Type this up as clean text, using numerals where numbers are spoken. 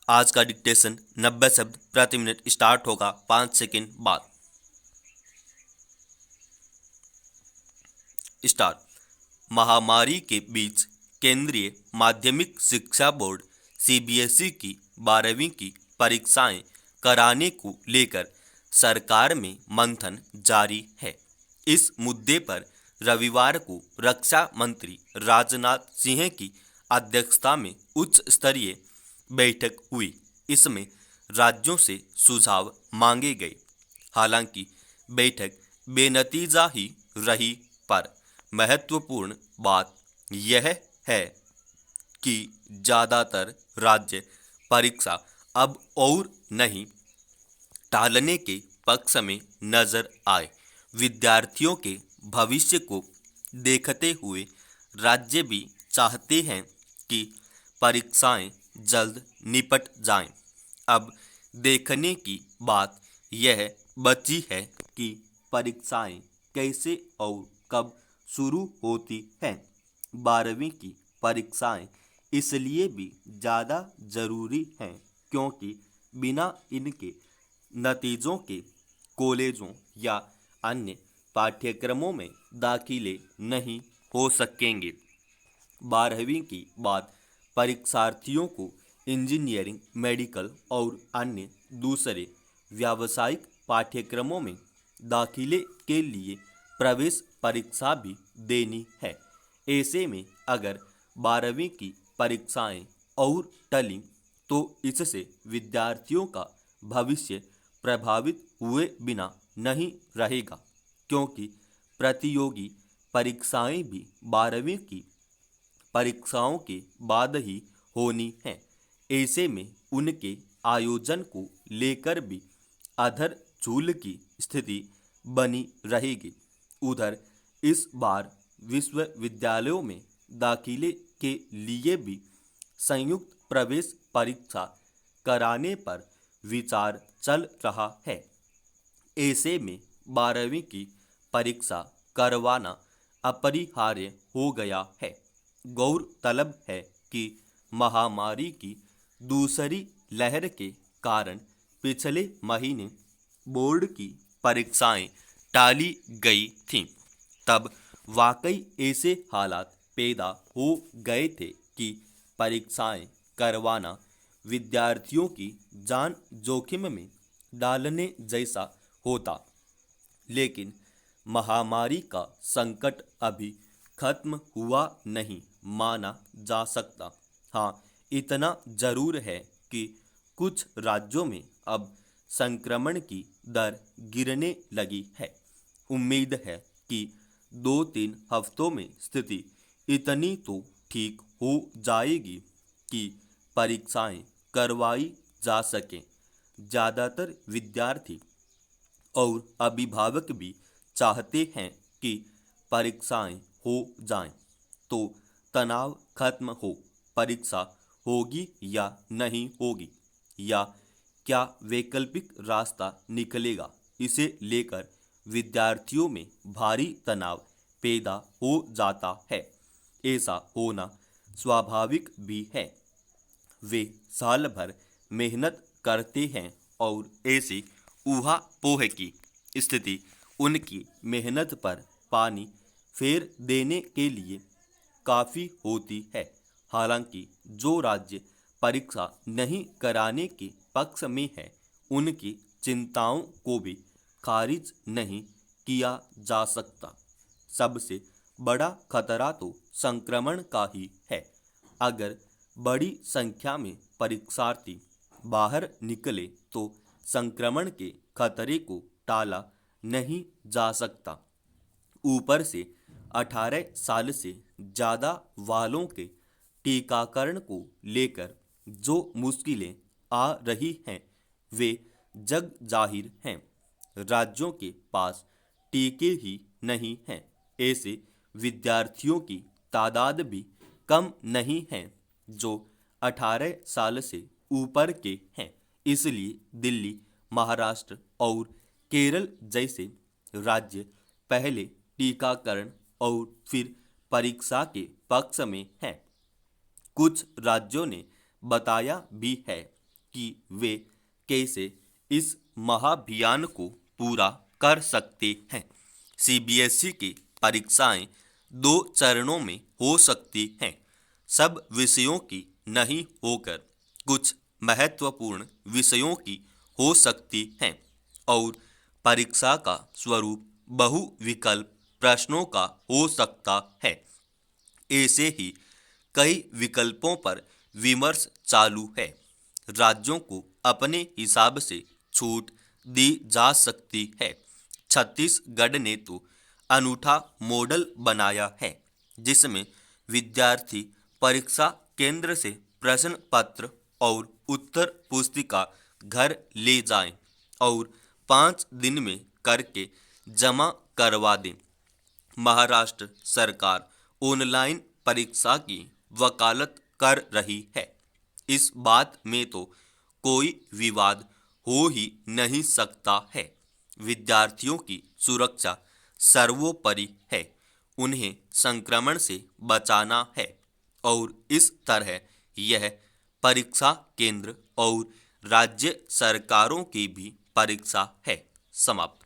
आज का डिक्टेशन 90 शब्द प्रति मिनट स्टार्ट होगा 5 सेकंड बाद। स्टार्ट। महामारी के बीच केंद्रीय माध्यमिक शिक्षा बोर्ड सीबीएसई की 12वीं की परीक्षाएं कराने को लेकर सरकार में मंथन जारी है। इस मुद्दे पर रविवार को रक्षा मंत्री राजनाथ सिंह की अध्यक्षता में उच्च स्तरीय बैठक हुई। इसमें राज्यों से सुझाव मांगे गए। हालांकि बैठक बेनतीजा ही रही, पर महत्वपूर्ण बात यह है कि ज़्यादातर राज्य परीक्षा अब और नहीं टालने के पक्ष में नजर आए। विद्यार्थियों के भविष्य को देखते हुए राज्य भी चाहते हैं कि परीक्षाएं जल्द निपट जाएं। अब देखने की बात यह बची है कि परीक्षाएं कैसे और कब शुरू होती हैं। 12वीं की परीक्षाएं इसलिए भी ज़्यादा ज़रूरी हैं क्योंकि बिना इनके नतीजों के कॉलेजों या अन्य पाठ्यक्रमों में दाखिले नहीं हो सकेंगे। 12वीं की बाद परीक्षार्थियों को इंजीनियरिंग, मेडिकल और अन्य दूसरे व्यावसायिक पाठ्यक्रमों में दाखिले के लिए प्रवेश परीक्षा भी देनी है। ऐसे में अगर 12वीं की परीक्षाएं और टली तो इससे विद्यार्थियों का भविष्य प्रभावित हुए बिना नहीं रहेगा, क्योंकि प्रतियोगी परीक्षाएं भी 12वीं की परीक्षाओं के बाद ही होनी है। ऐसे में उनके आयोजन को लेकर भी अधर झूल की स्थिति बनी रहेगी। उधर इस बार विश्वविद्यालयों में दाखिले के लिए भी संयुक्त प्रवेश परीक्षा कराने पर विचार चल रहा है। ऐसे में 12वीं की परीक्षा करवाना अपरिहार्य हो गया है। गौरतलब है कि महामारी की दूसरी लहर के कारण पिछले महीने बोर्ड की परीक्षाएं टाली गई थीं। तब वाकई ऐसे हालात पैदा हो गए थे कि परीक्षाएं करवाना विद्यार्थियों की जान जोखिम में डालने जैसा होता। लेकिन महामारी का संकट अभी खत्म हुआ नहीं माना जा सकता। हाँ, इतना जरूर है कि कुछ राज्यों में अब संक्रमण की दर गिरने लगी है। उम्मीद है कि 2-3 हफ्तों में स्थिति इतनी तो ठीक हो जाएगी कि परीक्षाएं करवाई जा सकें। ज़्यादातर विद्यार्थी और अभिभावक भी चाहते हैं कि परीक्षाएं हो जाएं, तो तनाव खत्म हो। परीक्षा होगी या नहीं होगी, या क्या वैकल्पिक रास्ता निकलेगा, इसे लेकर विद्यार्थियों में भारी तनाव पैदा हो जाता है। ऐसा होना स्वाभाविक भी है। वे साल भर मेहनत करते हैं और ऐसी ऊहा-पोह की स्थिति उनकी मेहनत पर पानी फेर देने के लिए काफ़ी होती है। हालांकि जो राज्य परीक्षा नहीं कराने के पक्ष में है, उनकी चिंताओं को भी खारिज नहीं किया जा सकता। सबसे बड़ा खतरा तो संक्रमण का ही है। अगर बड़ी संख्या में परीक्षार्थी बाहर निकले तो संक्रमण के खतरे को टाला नहीं जा सकता। ऊपर से 18 साल से ज़्यादा वालों के टीकाकरण को लेकर जो मुश्किलें आ रही हैं, वे जग जाहिर हैं। राज्यों के पास टीके ही नहीं हैं। ऐसे विद्यार्थियों की तादाद भी कम नहीं है जो 18 साल से ऊपर के हैं। इसलिए दिल्ली, महाराष्ट्र और केरल जैसे राज्य पहले टीकाकरण और फिर परीक्षा के पक्ष में हैं। कुछ राज्यों ने बताया भी है कि वे कैसे इस महाअभियान को पूरा कर सकते हैं। सीबीएसई की परीक्षाएं 2 चरणों में हो सकती हैं, सब विषयों की नहीं होकर कुछ महत्वपूर्ण विषयों की हो सकती हैं, और परीक्षा का स्वरूप बहुविकल्प प्रश्नों का हो सकता है। ऐसे ही कई विकल्पों पर विमर्श चालू है। राज्यों को अपने हिसाब से छूट दी जा सकती है। छत्तीसगढ़ ने तो अनूठा मॉडल बनाया है, जिसमें विद्यार्थी परीक्षा केंद्र से प्रश्न पत्र और उत्तर पुस्तिका घर ले जाएं और 5 दिन में करके जमा करवा दें। महाराष्ट्र सरकार ऑनलाइन परीक्षा की वकालत कर रही है। इस बात में तो कोई विवाद हो ही नहीं सकता है। विद्यार्थियों की सुरक्षा सर्वोपरि है। उन्हें संक्रमण से बचाना है, और इस तरह यह परीक्षा केंद्र और राज्य सरकारों की भी परीक्षा है। समाप्त।